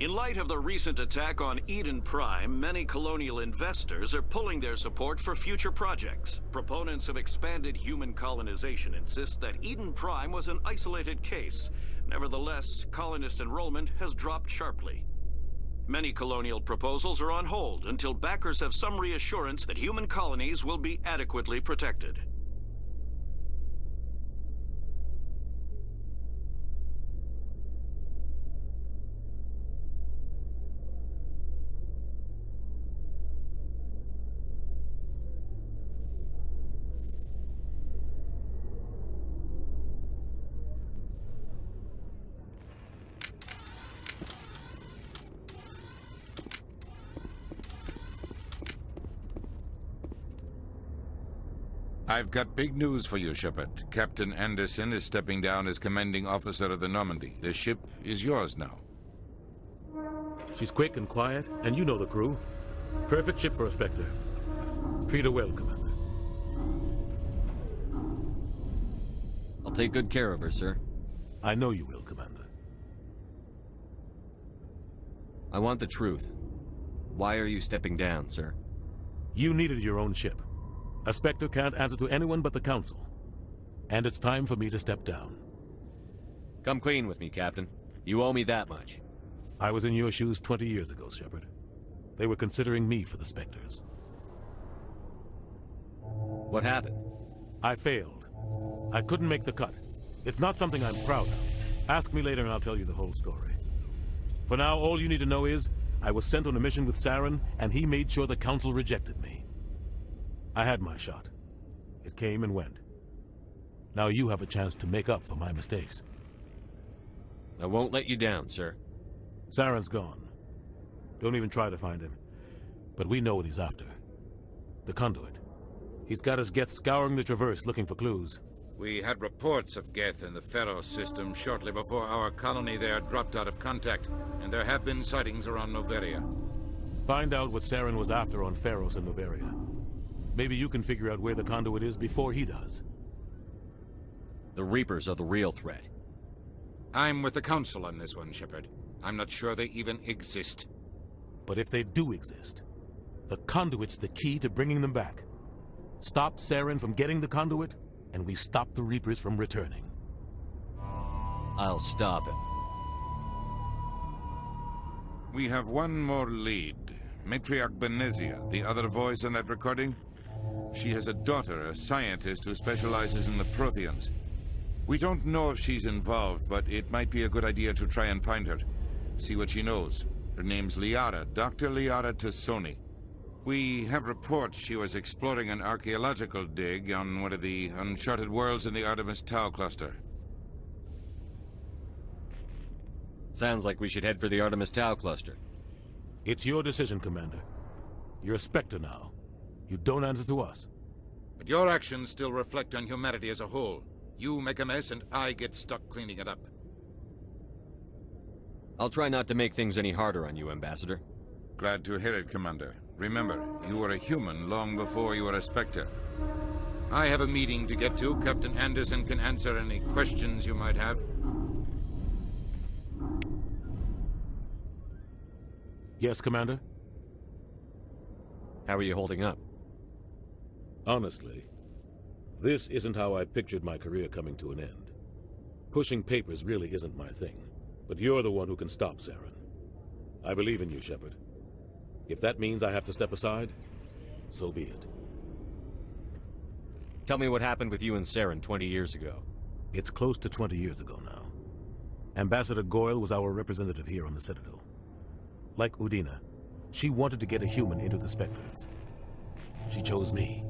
In light of the recent attack on Eden Prime, many colonial investors are pulling their support for future projects. Proponents of expanded human colonization insist that Eden Prime was an isolated case. Nevertheless, colonist enrollment has dropped sharply. Many colonial proposals are on hold until backers have some reassurance that human colonies will be adequately protected. I've got big news for you, Shepard. Captain Anderson is stepping down as commanding officer of the Normandy. The ship is yours now. She's quick and quiet, and you know the crew. Perfect ship for a Spectre. Treat her well, Commander. I'll take good care of her, sir. I know you will, Commander. I want the truth. Why are you stepping down, sir? You needed your own ship. A Spectre can't answer to anyone but the Council. And it's time for me to step down. Come clean with me, Captain. You owe me that much. I was in your shoes 20 years ago, Shepard. They were considering me for the Spectres. What happened? I failed. I couldn't make the cut. It's not something I'm proud of. Ask me later and I'll tell you the whole story. For now, all you need to know is, I was sent on a mission with Saren, and he made sure the Council rejected me. I had my shot. It came and went. Now you have a chance to make up for my mistakes. I won't let you down, sir. Saren's gone. Don't even try to find him. But we know what he's after. The conduit. He's got his Geth scouring the Traverse looking for clues. We had reports of Geth in the Pharaoh system shortly before our colony there dropped out of contact, and there have been sightings around Noveria. Find out what Saren was after on Pharos and Noveria. Maybe you can figure out where the conduit is before he does. The Reapers are the real threat. I'm with the Council on this one, Shepard. I'm not sure they even exist. But if they do exist, the conduit's the key to bringing them back. Stop Saren from getting the conduit, and we stop the Reapers from returning. I'll stop him. We have one more lead. Matriarch Benezia, the other voice in that recording. She has a daughter, a scientist who specializes in the Protheans. We don't know if she's involved, but it might be a good idea to try and find her. See what she knows. Her name's Liara, Dr. Liara Tassoni. We have reports she was exploring an archaeological dig on one of the uncharted worlds in the Artemis Tau cluster. Sounds like we should head for the Artemis Tau cluster. It's your decision, Commander. You're a Spectre now. You don't answer to us. But your actions still reflect on humanity as a whole. You make a mess and I get stuck cleaning it up. I'll try not to make things any harder on you, Ambassador. Glad to hear it, Commander. Remember, you were a human long before you were a Spectre. I have a meeting to get to. Captain Anderson can answer any questions you might have. Yes, Commander? How are you holding up? Honestly, this isn't how I pictured my career coming to an end. Pushing papers really isn't my thing, but you're the one who can stop Saren. I believe in you, Shepard. If that means I have to step aside, so be it. Tell me what happened with you and Saren 20 years ago. It's close to 20 years ago now. Ambassador Goyle was our representative here on the Citadel. Like Udina, she wanted to get a human into the Spectres. She chose me.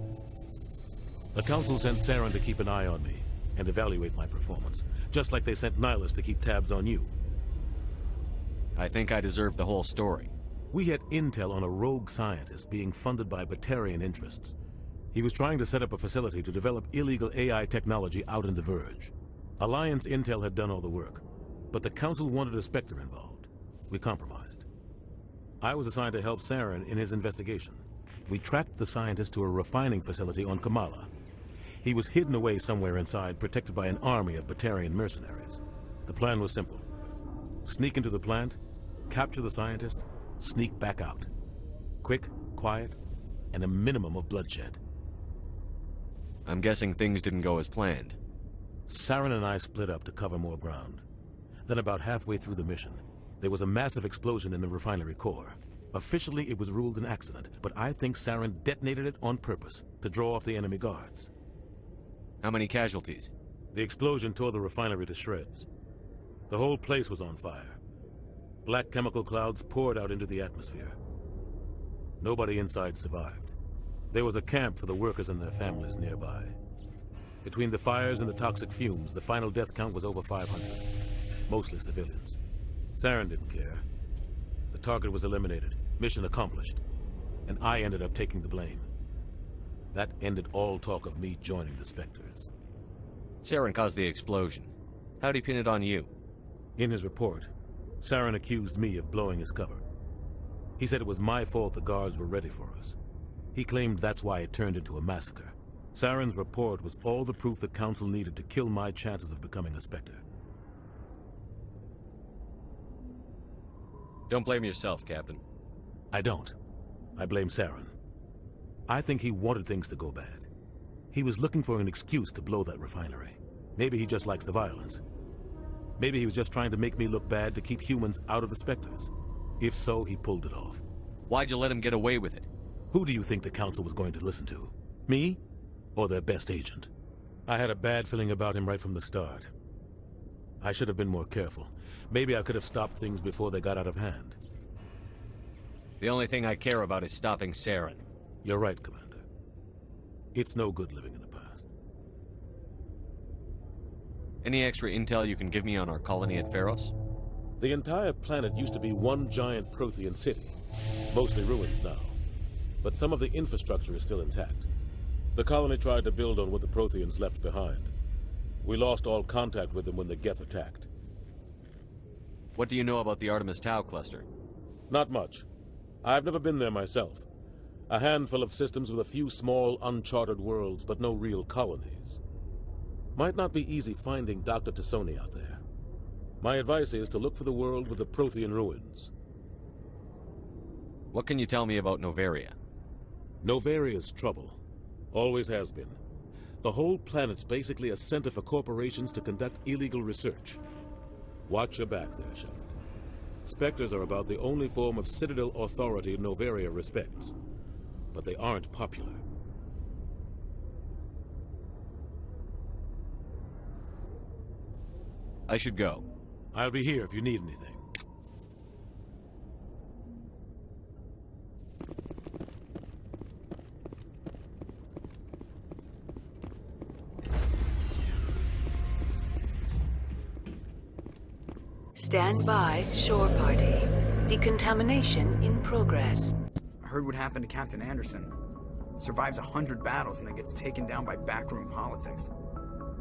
The Council sent Saren to keep an eye on me and evaluate my performance, just like they sent Nihilus to keep tabs on you. I think I deserve the whole story. We had intel on a rogue scientist being funded by Batarian interests. He was trying to set up a facility to develop illegal AI technology out in the Verge. Alliance intel had done all the work, but the Council wanted a Spectre involved. We compromised. I was assigned to help Saren in his investigation. We tracked the scientist to a refining facility on Kamala. He was hidden away somewhere inside, protected by an army of Batarian mercenaries. The plan was simple. Sneak into the plant, capture the scientist, sneak back out. Quick, quiet, and a minimum of bloodshed. I'm guessing things didn't go as planned. Saren and I split up to cover more ground. Then about halfway through the mission, there was a massive explosion in the refinery core. Officially, it was ruled an accident, but I think Saren detonated it on purpose to draw off the enemy guards. How many casualties? The explosion tore the refinery to shreds. The whole place was on fire. Black chemical clouds poured out into the atmosphere. Nobody inside survived. There was a camp for the workers and their families nearby. Between the fires and the toxic fumes, the final death count was over 500. Mostly civilians. Saren didn't care. The target was eliminated, mission accomplished, and I ended up taking the blame. That ended all talk of me joining the Spectres. Saren caused the explosion. How'd he pin it on you? In his report, Saren accused me of blowing his cover. He said it was my fault the guards were ready for us. He claimed that's why it turned into a massacre. Saren's report was all the proof the Council needed to kill my chances of becoming a Spectre. Don't blame yourself, Captain. I don't. I blame Saren. I think he wanted things to go bad. He was looking for an excuse to blow that refinery. Maybe he just likes the violence. Maybe he was just trying to make me look bad to keep humans out of the Spectres. If so, he pulled it off. Why'd you let him get away with it? Who do you think the Council was going to listen to? Me? Or their best agent? I had a bad feeling about him right from the start. I should have been more careful. Maybe I could have stopped things before they got out of hand. The only thing I care about is stopping Saren. You're right, Commander. It's no good living in the past. Any extra intel you can give me on our colony at Pharos? The entire planet used to be one giant Prothean city. Mostly ruins now. But some of the infrastructure is still intact. The colony tried to build on what the Protheans left behind. We lost all contact with them when the Geth attacked. What do you know about the Artemis Tau cluster? Not much. I've never been there myself. A handful of systems with a few small, uncharted worlds, but no real colonies. Might not be easy finding Dr. Tassoni out there. My advice is to look for the world with the Prothean ruins. What can you tell me about Novaria? Novaria's trouble. Always has been. The whole planet's basically a center for corporations to conduct illegal research. Watch your back there, Shepard. Spectres are about the only form of Citadel authority Novaria respects. But they aren't popular. I should go. I'll be here if you need anything. Stand by, shore party. Decontamination in progress. I heard what happened to Captain Anderson. Survives 100 battles and then gets taken down by backroom politics.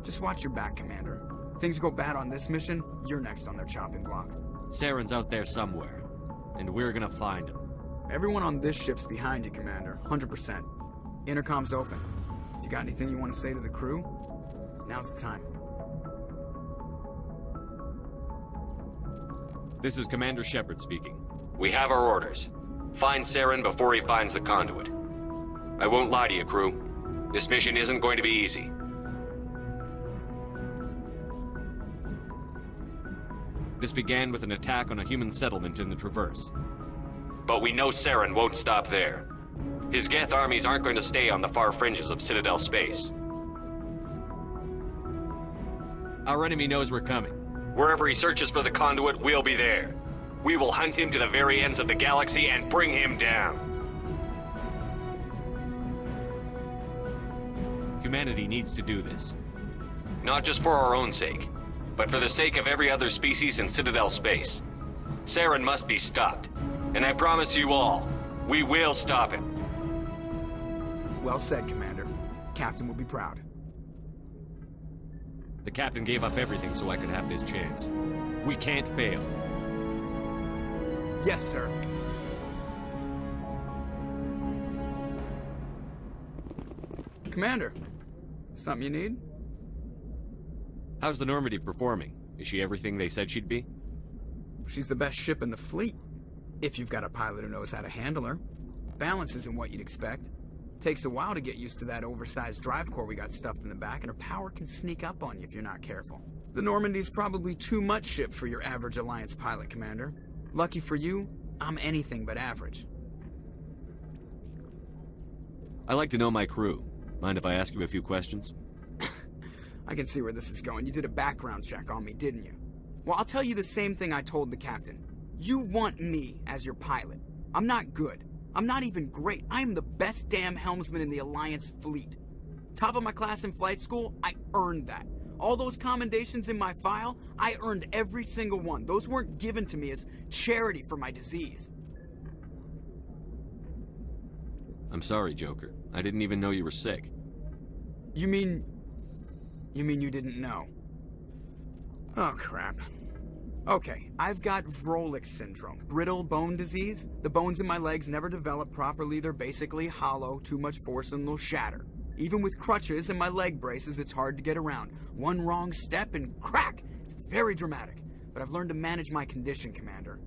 Just watch your back, Commander. Things go bad on this mission, you're next on their chopping block. Saren's out there somewhere, and we're gonna find him. Everyone on this ship's behind you, Commander. 100%. Intercom's open. You got anything you want to say to the crew? Now's the time. This is Commander Shepard speaking. We have our orders. Find Saren before he finds the conduit. I won't lie to you, crew. This mission isn't going to be easy. This began with an attack on a human settlement in the Traverse. But we know Saren won't stop there. His Geth armies aren't going to stay on the far fringes of Citadel space. Our enemy knows we're coming. Wherever he searches for the conduit, we'll be there. We will hunt him to the very ends of the galaxy and bring him down. Humanity needs to do this. Not just for our own sake, but for the sake of every other species in Citadel space. Saren must be stopped. And I promise you all, we will stop him. Well said, Commander. Captain will be proud. The captain gave up everything so I could have this chance. We can't fail. Yes, sir. Commander, something you need? How's the Normandy performing? Is she everything they said she'd be? She's the best ship in the fleet. If you've got a pilot who knows how to handle her. Balance isn't what you'd expect. Takes a while to get used to that oversized drive core we got stuffed in the back, and her power can sneak up on you if you're not careful. The Normandy's probably too much ship for your average Alliance pilot, Commander. Lucky for you, I'm anything but average. I like to know my crew. Mind if I ask you a few questions? I can see where this is going. You did a background check on me, didn't you? Well, I'll tell you the same thing I told the captain. You want me as your pilot. I'm not good. I'm not even great. I am the best damn helmsman in the Alliance fleet. Top of my class in flight school, I earned that. All those commendations in my file, I earned every single one. Those weren't given to me as charity for my disease. I'm sorry, Joker. I didn't even know you were sick. You mean you didn't know? Oh, crap. Okay, I've got Vrolik syndrome, brittle bone disease. The bones in my legs never develop properly. They're basically hollow, too much force and they'll shatter. Even with crutches and my leg braces, it's hard to get around. One wrong step and crack! It's very dramatic. But I've learned to manage my condition, Commander.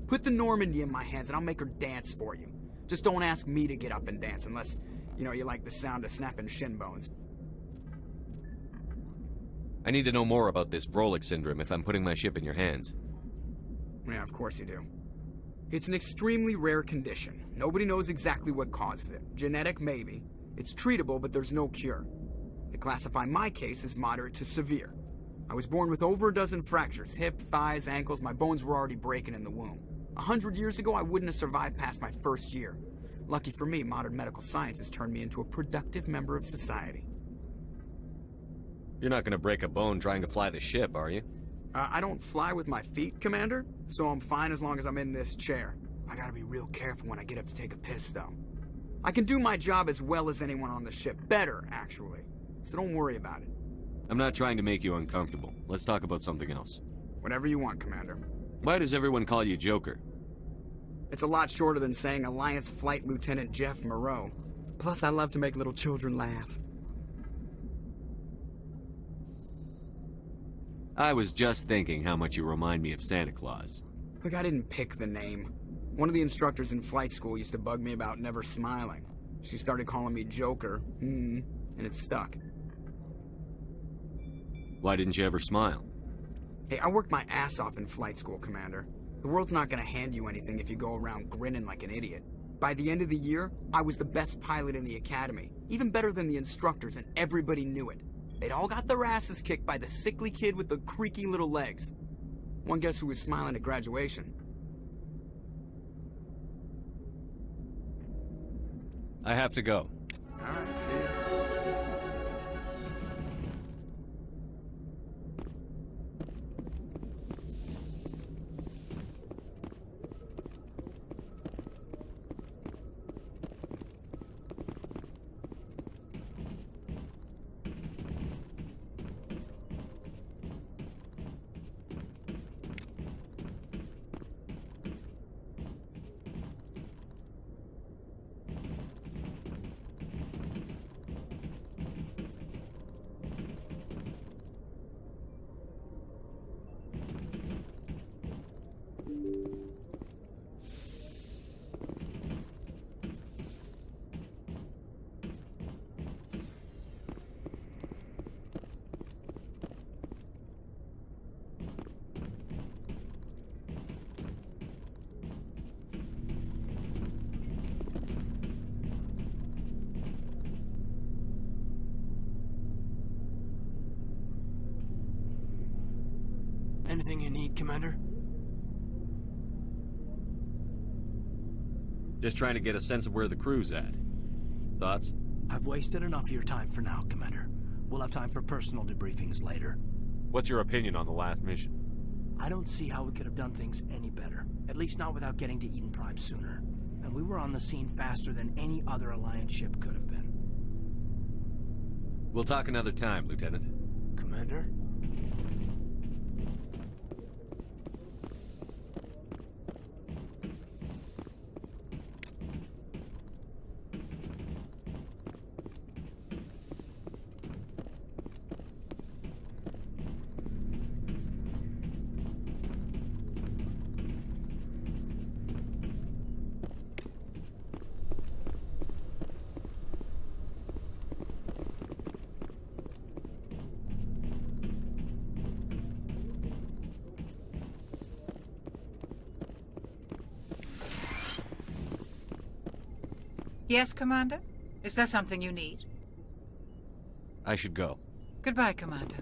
Put the Normandy in my hands and I'll make her dance for you. Just don't ask me to get up and dance unless, you like the sound of snapping shin bones. I need to know more about this Vrolik syndrome if I'm putting my ship in your hands. Yeah, of course you do. It's an extremely rare condition. Nobody knows exactly what causes it. Genetic, maybe. It's treatable, but there's no cure. They classify my case as moderate to severe. I was born with over a dozen fractures, hip, thighs, ankles. My bones were already breaking in the womb. 100 years ago, I wouldn't have survived past my first year. Lucky for me, modern medical science has turned me into a productive member of society. You're not gonna break a bone trying to fly the ship, are you? I don't fly with my feet, Commander, so I'm fine as long as I'm in this chair. I gotta be real careful when I get up to take a piss, though. I can do my job as well as anyone on the ship. Better, actually. So don't worry about it. I'm not trying to make you uncomfortable. Let's talk about something else. Whatever you want, Commander. Why does everyone call you Joker? It's a lot shorter than saying Alliance Flight Lieutenant Jeff Moreau. Plus, I love to make little children laugh. I was just thinking how much you remind me of Santa Claus. Look, I didn't pick the name. One of the instructors in flight school used to bug me about never smiling. She started calling me Joker, and it stuck. Why didn't you ever smile? Hey, I worked my ass off in flight school, Commander. The world's not gonna hand you anything if you go around grinning like an idiot. By the end of the year, I was the best pilot in the academy. Even better than the instructors, and everybody knew it. They'd all got their asses kicked by the sickly kid with the creaky little legs. One guess who was smiling at graduation? I have to go. Alright, see ya. Anything you need, Commander? Just trying to get a sense of where the crew's at. Thoughts? I've wasted enough of your time for now, Commander. We'll have time for personal debriefings later. What's your opinion on the last mission? I don't see how we could have done things any better. At least not without getting to Eden Prime sooner. And we were on the scene faster than any other Alliance ship could have been. We'll talk another time, Lieutenant. Commander? Yes, Commander? Is there something you need? I should go. Goodbye, Commander.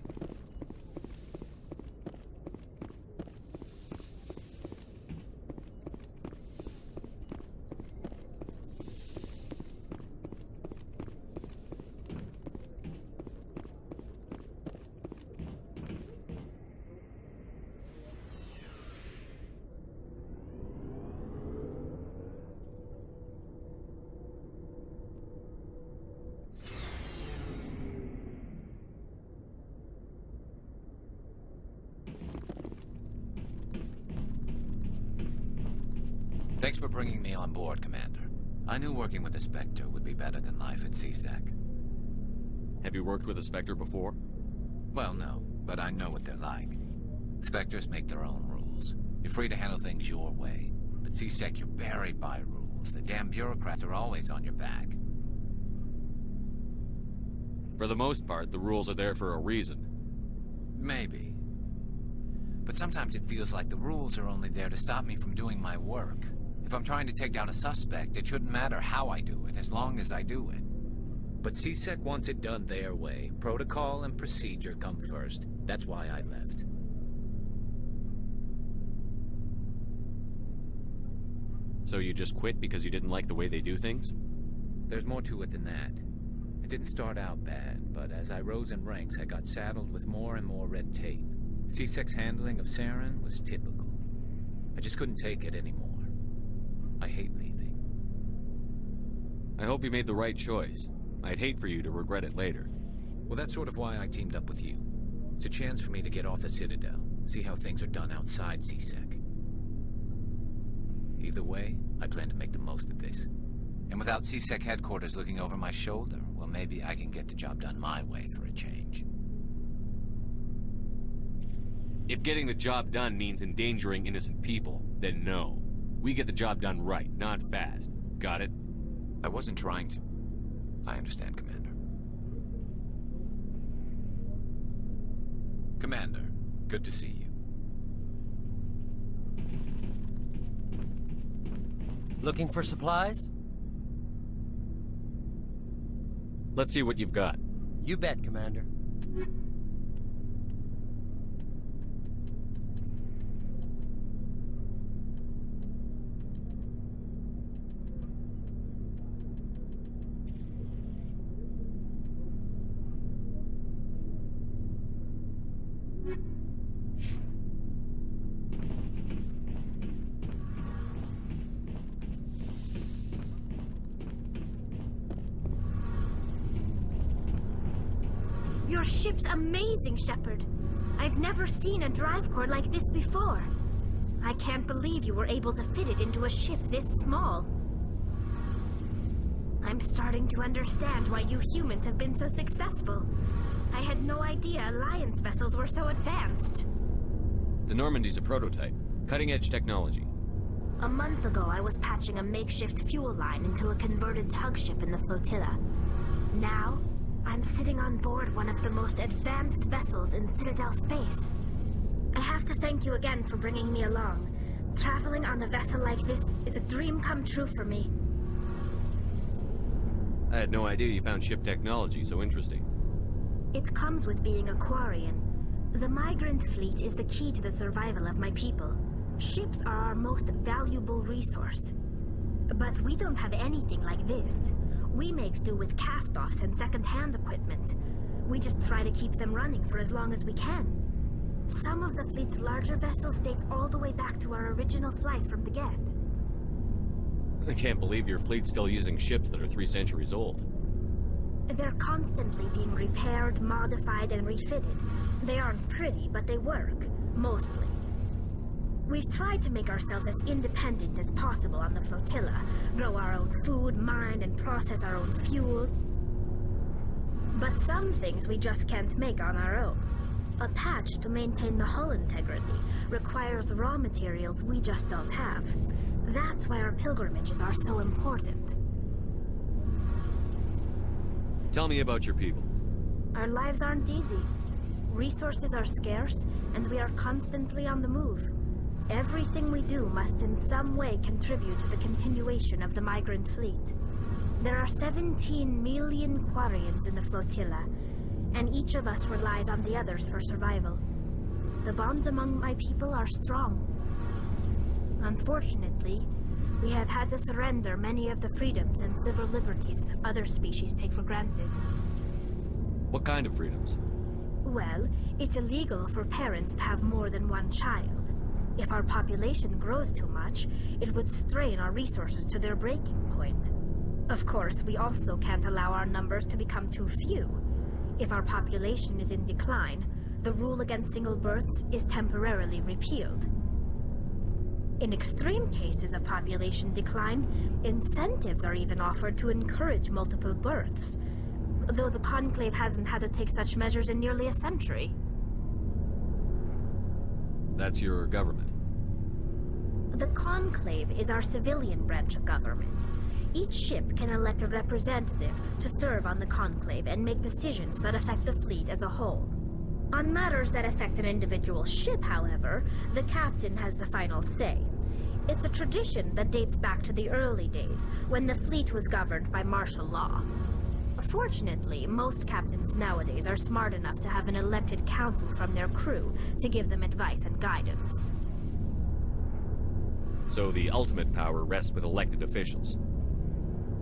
Thanks for bringing me on board, Commander. I knew working with a Spectre would be better than life at CSEC. Have you worked with a Spectre before? Well, no, but I know what they're like. Spectres make their own rules. You're free to handle things your way. At CSEC, you're buried by rules. The damn bureaucrats are always on your back. For the most part, the rules are there for a reason. Maybe. But sometimes it feels like the rules are only there to stop me from doing my work. If I'm trying to take down a suspect, it shouldn't matter how I do it, as long as I do it. But CSEC wants it done their way. Protocol and procedure come first. That's why I left. So you just quit because you didn't like the way they do things? There's more to it than that. It didn't start out bad, but as I rose in ranks, I got saddled with more and more red tape. CSEC's handling of Saren was typical. I just couldn't take it anymore. I hate leaving. I hope you made the right choice. I'd hate for you to regret it later. Well, that's sort of why I teamed up with you. It's a chance for me to get off the Citadel, see how things are done outside CSEC. Either way, I plan to make the most of this. And without CSEC headquarters looking over my shoulder, well, maybe I can get the job done my way for a change. If getting the job done means endangering innocent people, then no. We get the job done right, not fast. Got it? I wasn't trying to. I understand, Commander. Commander, good to see you. Looking for supplies? Let's see what you've got. You bet, Commander. Your ship's amazing, Shepard. I've never seen a drive core like this before. I can't believe you were able to fit it into a ship this small. I'm starting to understand why you humans have been so successful. I had no idea Alliance vessels were so advanced. The Normandy's a prototype. Cutting-edge technology. A month ago, I was patching a makeshift fuel line into a converted tug ship in the flotilla. Now, I'm sitting on board one of the most advanced vessels in Citadel space. I have to thank you again for bringing me along. Traveling on a vessel like this is a dream come true for me. I had no idea you found ship technology so interesting. It comes with being a Quarian. The migrant fleet is the key to the survival of my people. Ships are our most valuable resource. But we don't have anything like this. We make do with cast-offs and second-hand equipment. We just try to keep them running for as long as we can. Some of the fleet's larger vessels date all the way back to our original flight from the Geth. I can't believe your fleet's still using ships that are 3 centuries old. They're constantly being repaired, modified, and refitted. They aren't pretty, but they work. Mostly. We've tried to make ourselves as independent as possible on the flotilla, grow our own food, mine and process our own fuel. But some things we just can't make on our own. A patch to maintain the hull integrity requires raw materials we just don't have. That's why our pilgrimages are so important. Tell me about your people. Our lives aren't easy. Resources are scarce, and we are constantly on the move. Everything we do must in some way contribute to the continuation of the migrant fleet. There are 17 million Quarians in the flotilla, and each of us relies on the others for survival. The bonds among my people are strong. Unfortunately, we have had to surrender many of the freedoms and civil liberties other species take for granted. What kind of freedoms? Well, it's illegal for parents to have more than one child. If our population grows too much, it would strain our resources to their breaking point. Of course, we also can't allow our numbers to become too few. If our population is in decline, the rule against single births is temporarily repealed. In extreme cases of population decline, incentives are even offered to encourage multiple births, though the Conclave hasn't had to take such measures in nearly a century. That's your government? The Conclave is our civilian branch of government. Each ship can elect a representative to serve on the Conclave and make decisions that affect the fleet as a whole. On matters that affect an individual ship, however, the captain has the final say. It's a tradition that dates back to the early days, when the fleet was governed by martial law. Fortunately, most captains nowadays are smart enough to have an elected council from their crew to give them advice and guidance. So the ultimate power rests with elected officials?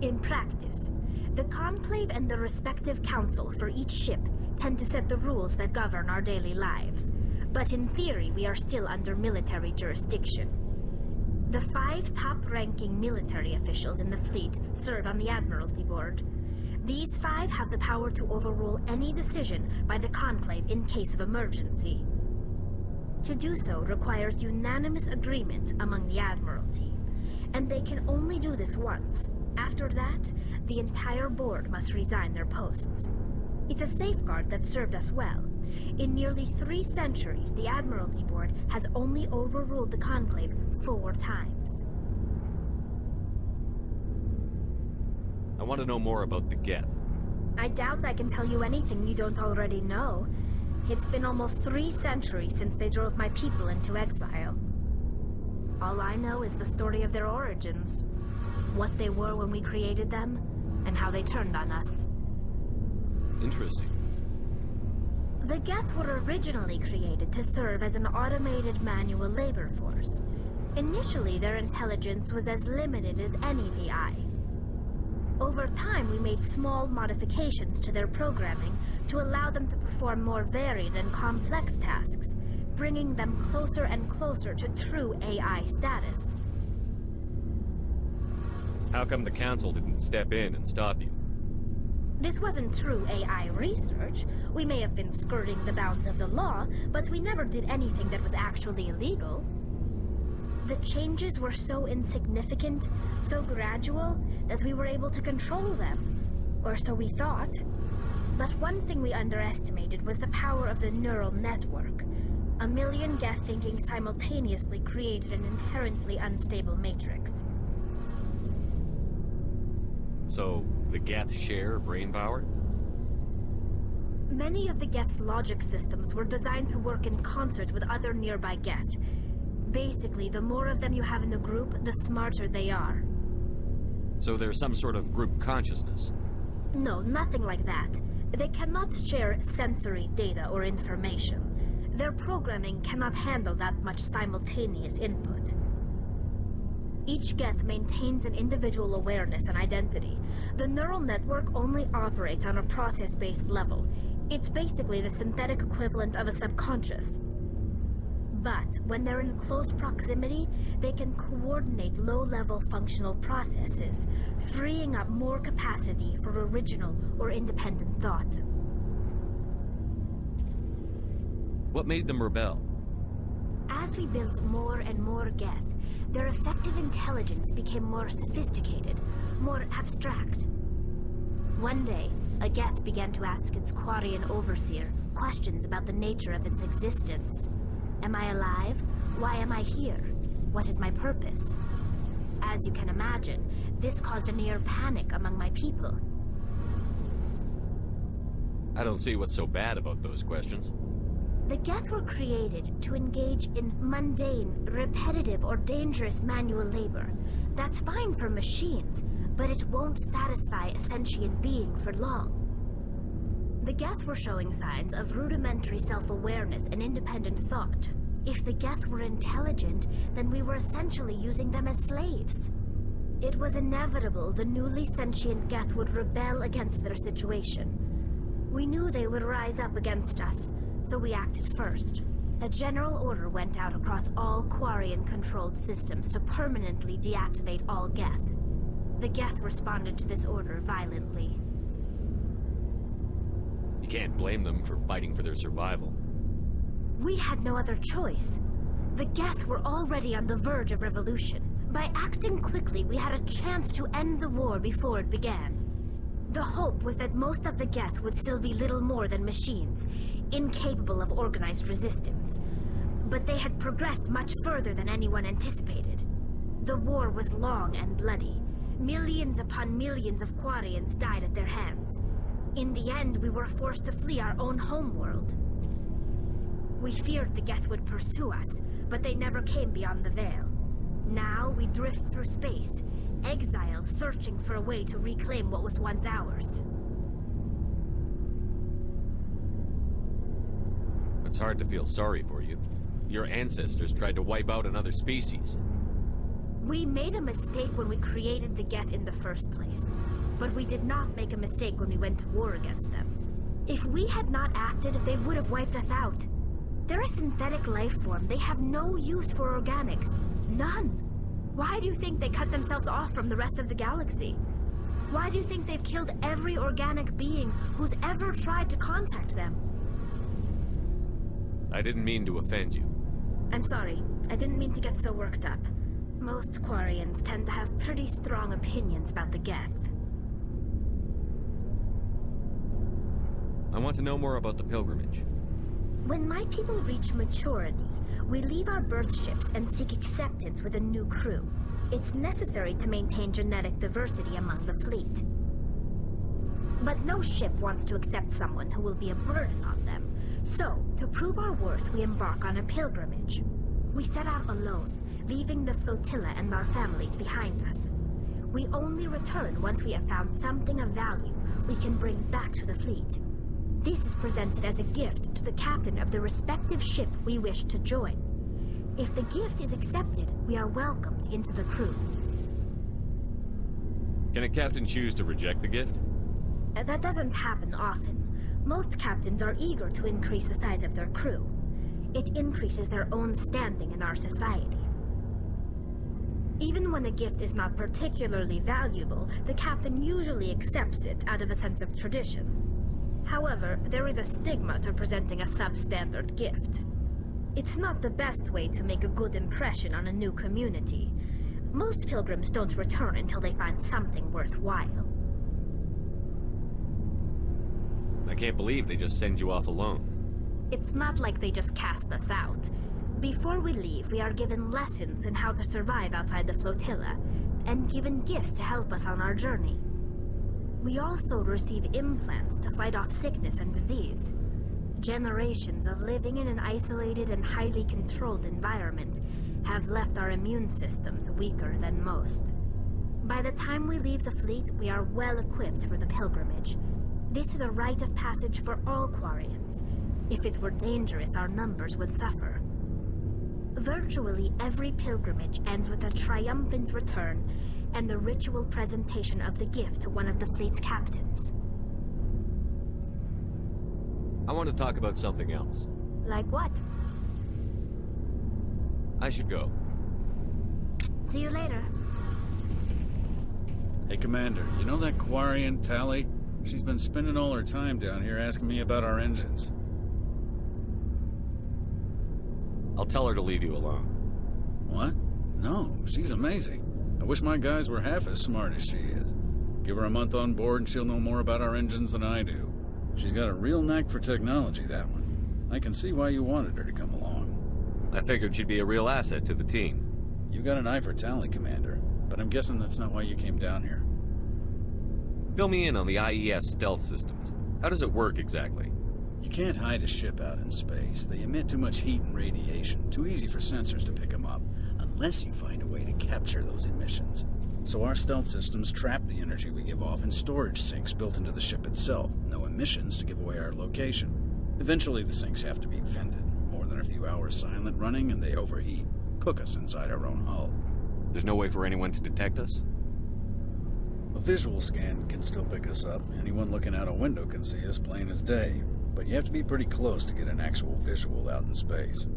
In practice, the Conclave and the respective council for each ship tend to set the rules that govern our daily lives. But in theory, we are still under military jurisdiction. The 5 top-ranking military officials in the fleet serve on the Admiralty Board. These 5 have the power to overrule any decision by the Conclave in case of emergency. To do so requires unanimous agreement among the Admiralty, and they can only do this once. After that, the entire board must resign their posts. It's a safeguard that served us well. In nearly 3 centuries, the Admiralty Board has only overruled the Conclave 4 times. I want to know more about the Geth. I doubt I can tell you anything you don't already know. It's been almost 3 centuries since they drove my people into exile. All I know is the story of their origins, what they were when we created them, and how they turned on us. Interesting. The Geth were originally created to serve as an automated manual labor force. Initially, their intelligence was as limited as any VI. Over time, we made small modifications to their programming to allow them to perform more varied and complex tasks, bringing them closer and closer to true AI status. How come the Council didn't step in and stop you? This wasn't true AI research. We may have been skirting the bounds of the law, but we never did anything that was actually illegal. The changes were so insignificant, so gradual, that we were able to control them. Or so we thought. But one thing we underestimated was the power of the neural network. 1 million Geth thinking simultaneously created an inherently unstable matrix. So, the Geth share brain power? Many of the Geth's logic systems were designed to work in concert with other nearby Geth. Basically, the more of them you have in a group, the smarter they are. So there's some sort of group consciousness? No, nothing like that. They cannot share sensory data or information. Their programming cannot handle that much simultaneous input. Each Geth maintains an individual awareness and identity. The neural network only operates on a process-based level. It's basically the synthetic equivalent of a subconscious. But when they're in close proximity, they can coordinate low-level functional processes, freeing up more capacity for original or independent thought. What made them rebel? As we built more and more Geth, their effective intelligence became more sophisticated, more abstract. One day, a Geth began to ask its Quarian overseer questions about the nature of its existence. Am I alive? Why am I here? What is my purpose? As you can imagine, this caused a near panic among my people. I don't see what's so bad about those questions. The Geth were created to engage in mundane, repetitive, or dangerous manual labor. That's fine for machines, but it won't satisfy a sentient being for long. The Geth were showing signs of rudimentary self-awareness and independent thought. If the Geth were intelligent, then we were essentially using them as slaves. It was inevitable the newly sentient Geth would rebel against their situation. We knew they would rise up against us, so we acted first. A general order went out across all Quarian-controlled systems to permanently deactivate all Geth. The Geth responded to this order violently. You can't blame them for fighting for their survival. We had no other choice. The Geth were already on the verge of revolution. By acting quickly, we had a chance to end the war before it began. The hope was that most of the Geth would still be little more than machines, incapable of organized resistance. But they had progressed much further than anyone anticipated. The war was long and bloody. Millions upon millions of Quarians died at their hands. In the end, we were forced to flee our own homeworld. We feared the Geth would pursue us, but they never came beyond the Veil. Now we drift through space, exiled, searching for a way to reclaim what was once ours. It's hard to feel sorry for you. Your ancestors tried to wipe out another species. We made a mistake when we created the Geth in the first place, but we did not make a mistake when we went to war against them. If we had not acted, they would have wiped us out. They're a synthetic life form. They have no use for organics. None. Why do you think they cut themselves off from the rest of the galaxy? Why do you think they've killed every organic being who's ever tried to contact them? I didn't mean to offend you. I'm sorry. I didn't mean to get so worked up. Most Quarians tend to have pretty strong opinions about the Geth. I want to know more about the pilgrimage. When my people reach maturity, we leave our birth ships and seek acceptance with a new crew. It's necessary to maintain genetic diversity among the fleet. But no ship wants to accept someone who will be a burden on them. So, to prove our worth, we embark on a pilgrimage. We set out alone, leaving the flotilla and our families behind us. We only return once we have found something of value we can bring back to the fleet. This is presented as a gift to the captain of the respective ship we wish to join. If the gift is accepted, we are welcomed into the crew. Can a captain choose to reject the gift? That doesn't happen often. Most captains are eager to increase the size of their crew. It increases their own standing in our society. Even when a gift is not particularly valuable, the captain usually accepts it out of a sense of tradition. However, there is a stigma to presenting a substandard gift. It's not the best way to make a good impression on a new community. Most pilgrims don't return until they find something worthwhile. I can't believe they just send you off alone. It's not like they just cast us out. Before we leave, we are given lessons in how to survive outside the flotilla, and given gifts to help us on our journey. We also receive implants to fight off sickness and disease. Generations of living in an isolated and highly controlled environment have left our immune systems weaker than most. By the time we leave the fleet, we are well equipped for the pilgrimage. This is a rite of passage for all Quarians. If it were dangerous, our numbers would suffer. Virtually every pilgrimage ends with a triumphant return and the ritual presentation of the gift to one of the fleet's captains. I want to talk about something else. Like what? I should go. See you later. Hey, Commander, you know that Quarian, Tally? She's been spending all her time down here asking me about our engines. I'll tell her to leave you alone. What? No, she's amazing. I wish my guys were half as smart as she is. Give her a month on board and she'll know more about our engines than I do. She's got a real knack for technology, that one. I can see why you wanted her to come along. I figured she'd be a real asset to the team. You got an eye for Tally, Commander, but I'm guessing that's not why you came down here. Fill me in on the IES stealth systems. How does it work exactly? You can't hide a ship out in space. They emit too much heat and radiation. Too easy for sensors to pick them up, unless you find a way to capture those emissions. So our stealth systems trap the energy we give off in storage sinks built into the ship itself. No emissions to give away our location. Eventually the sinks have to be vented. More than a few hours silent running and they overheat. Cook us inside our own hull. There's no way for anyone to detect us? A visual scan can still pick us up. Anyone looking out a window can see us plain as day. But you have to be pretty close to get an actual visual out in space.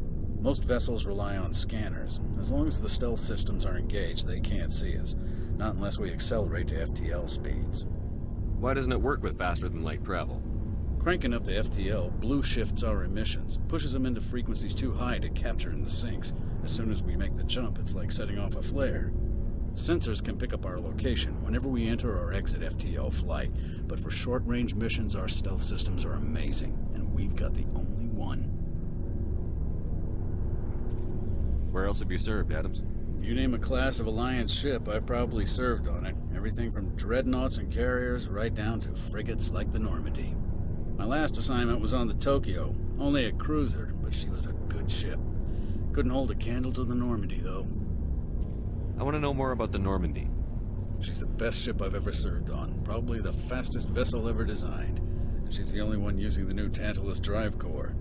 Most vessels rely on scanners. As long as the stealth systems are engaged, they can't see us. Not unless we accelerate to FTL speeds. Why doesn't it work with faster-than-light travel? Cranking up the FTL blue shifts our emissions, pushes them into frequencies too high to capture in the sinks. As soon as we make the jump, it's like setting off a flare. Sensors can pick up our location whenever we enter or exit FTL flight, but for short-range missions, our stealth systems are amazing, and we've got the only one. Where else have you served, Adams? If you name a class of Alliance ship, I've probably served on it. Everything from dreadnoughts and carriers right down to frigates like the Normandy. My last assignment was on the Tokyo, only a cruiser, but she was a good ship. Couldn't hold a candle to the Normandy, though. I want to know more about the Normandy. She's the best ship I've ever served on, probably the fastest vessel ever designed. And she's the only one using the new Tantalus drive core.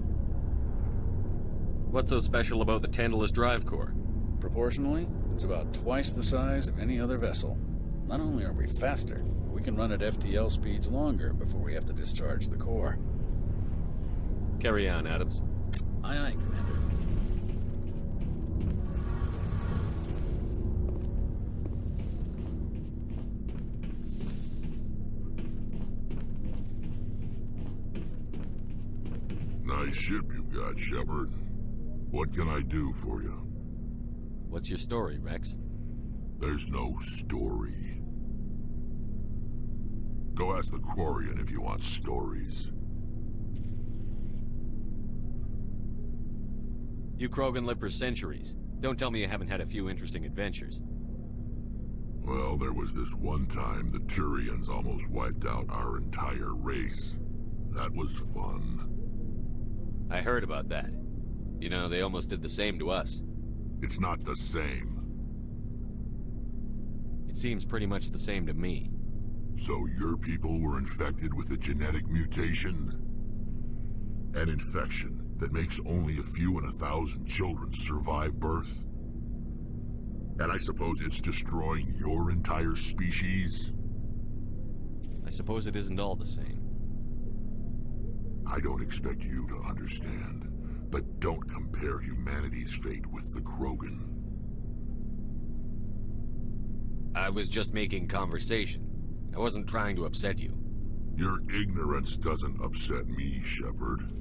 What's so special about the Tantalus drive core? Proportionally, it's about twice the size of any other vessel. Not only are we faster, we can run at FTL speeds longer before we have to discharge the core. Carry on, Adams. Aye, aye, Commander. Nice ship you've got, Shepard. What can I do for you? What's your story, Rex? There's no story. Go ask the Quarian if you want stories. You Krogan lived for centuries. Don't tell me you haven't had a few interesting adventures. Well, there was this one time the Turians almost wiped out our entire race. That was fun. I heard about that. You know, they almost did the same to us. It's not the same. It seems pretty much the same to me. So your people were infected with a genetic mutation? An infection that makes only a few in 1,000 children survive birth? And I suppose it's destroying your entire species? I suppose it isn't all the same. I don't expect you to understand, but don't compare humanity's fate with the Krogan. I was just making conversation. I wasn't trying to upset you. Your ignorance doesn't upset me, Shepard.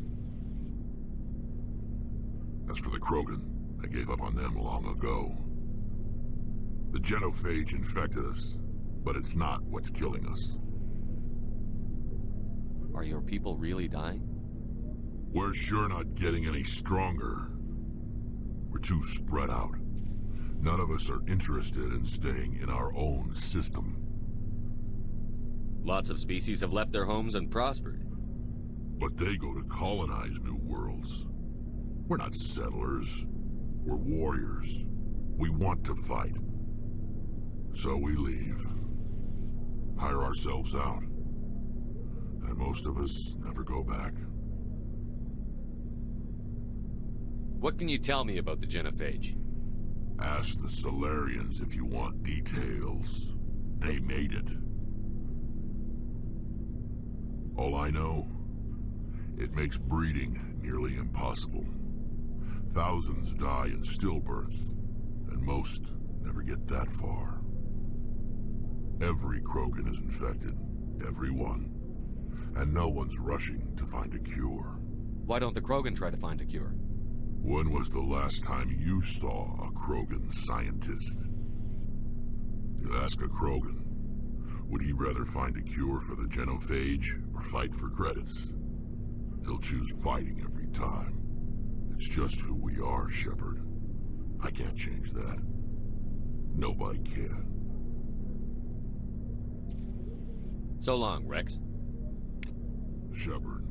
As for the Krogan, I gave up on them long ago. The genophage infected us, but it's not what's killing us. Are your people really dying? We're sure not getting any stronger. We're too spread out. None of us are interested in staying in our own system. Lots of species have left their homes and prospered. But they go to colonize new worlds. We're not settlers. We're warriors. We want to fight. So we leave. Hire ourselves out. And most of us never go back. What can you tell me about the genophage? Ask the Solarians if you want details. They made it. All I know, it makes breeding nearly impossible. Thousands die in stillbirth, and most never get that far. Every Krogan is infected. Every one. And no one's rushing to find a cure. Why don't the Krogan try to find a cure? When was the last time you saw a Krogan scientist? You ask a Krogan, would he rather find a cure for the genophage or fight for credits? He'll choose fighting every time. It's just who we are, Shepard. I can't change that. Nobody can. So long, Rex. Shepard.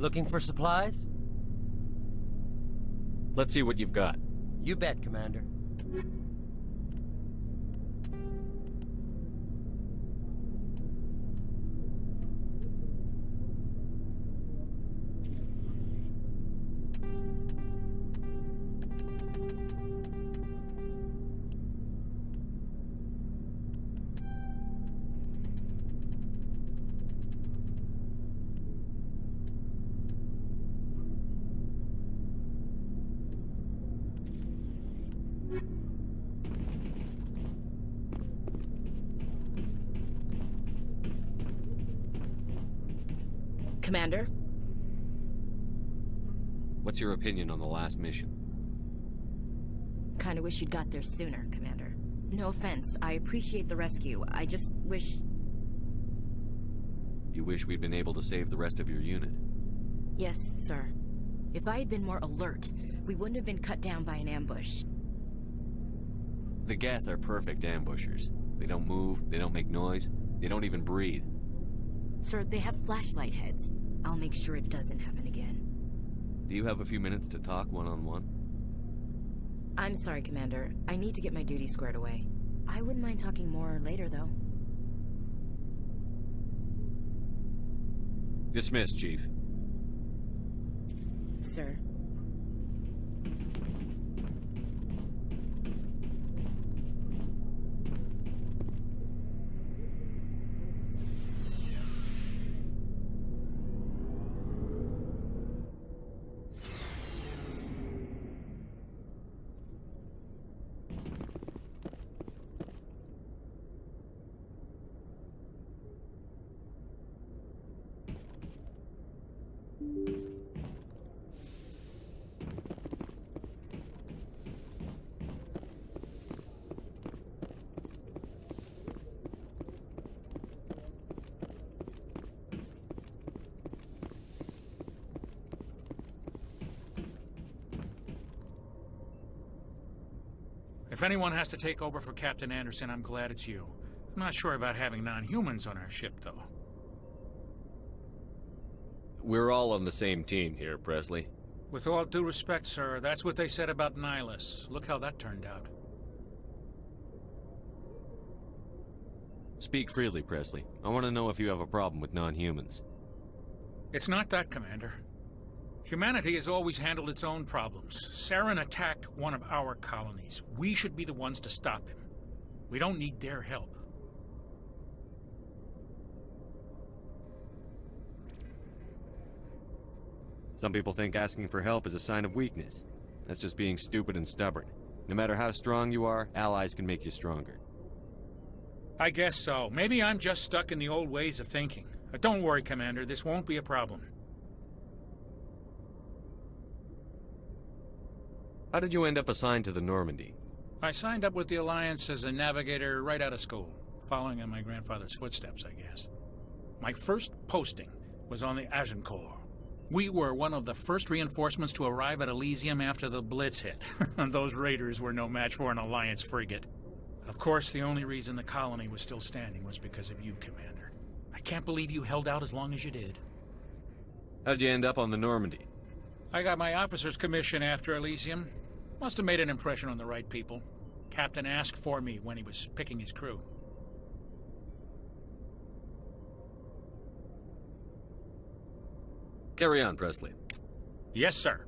Looking for supplies? Let's see what you've got. You bet, Commander. Commander? What's your opinion on the last mission? Kinda wish you'd got there sooner, Commander. No offense, I appreciate the rescue. I just wish... You wish we'd been able to save the rest of your unit? Yes, sir. If I had been more alert, we wouldn't have been cut down by an ambush. The Geth are perfect ambushers. They don't move, they don't make noise, they don't even breathe. Sir, they have flashlight heads. I'll make sure it doesn't happen again. Do you have a few minutes to talk one-on-one? I'm sorry, Commander. I need to get my duty squared away. I wouldn't mind talking more later, though. Dismissed, Chief. Sir. If anyone has to take over for Captain Anderson, I'm glad it's you. I'm not sure about having non-humans on our ship, though. We're all on the same team here, Presley. With all due respect, sir, that's what they said about Nihilus. Look how that turned out. Speak freely, Presley. I want to know if you have a problem with non-humans. It's not that, Commander. Humanity has always handled its own problems. Saren attacked one of our colonies. We should be the ones to stop him. We don't need their help. Some people think asking for help is a sign of weakness. That's just being stupid and stubborn. No matter how strong you are, allies can make you stronger. I guess so. Maybe I'm just stuck in the old ways of thinking. Don't worry, Commander. This won't be a problem. How did you end up assigned to the Normandy? I signed up with the Alliance as a navigator right out of school, following in my grandfather's footsteps, I guess. My first posting was on the Agincourt. We were one of the first reinforcements to arrive at Elysium after the Blitz hit. Those raiders were no match for an Alliance frigate. Of course, the only reason the colony was still standing was because of you, Commander. I can't believe you held out as long as you did. How'd you end up on the Normandy? I got my officer's commission after Elysium. Must have made an impression on the right people. Captain asked for me when he was picking his crew. Carry on, Presley. Yes, sir.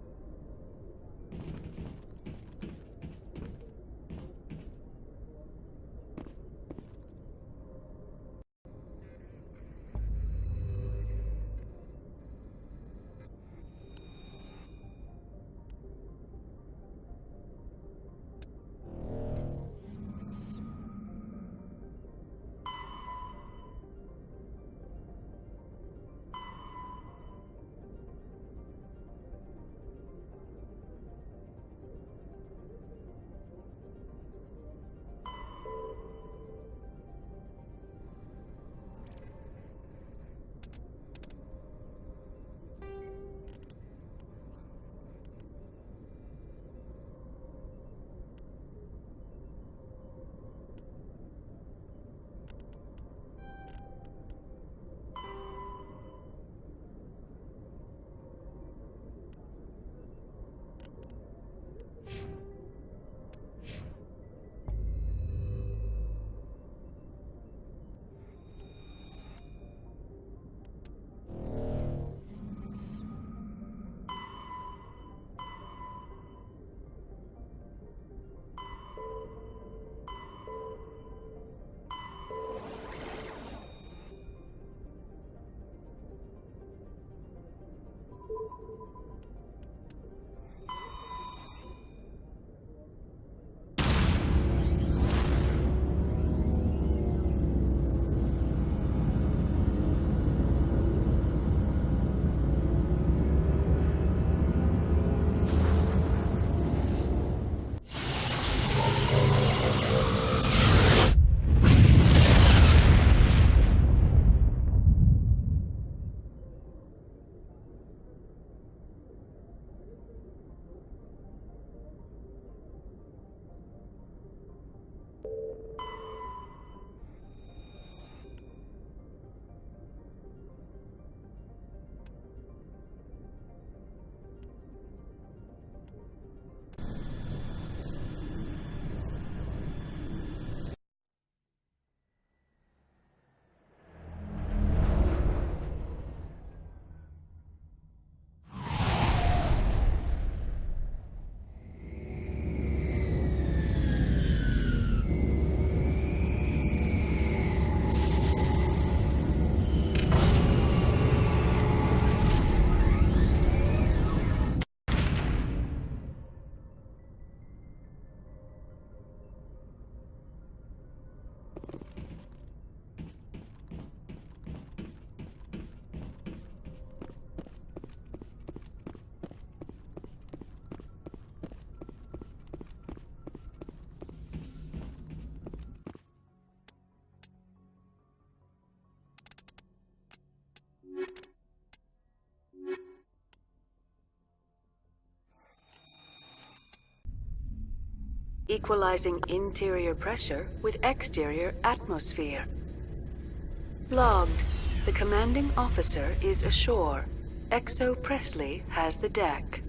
equalizing interior pressure with exterior atmosphere. Logged. The commanding officer is ashore. Exo Presley has the deck.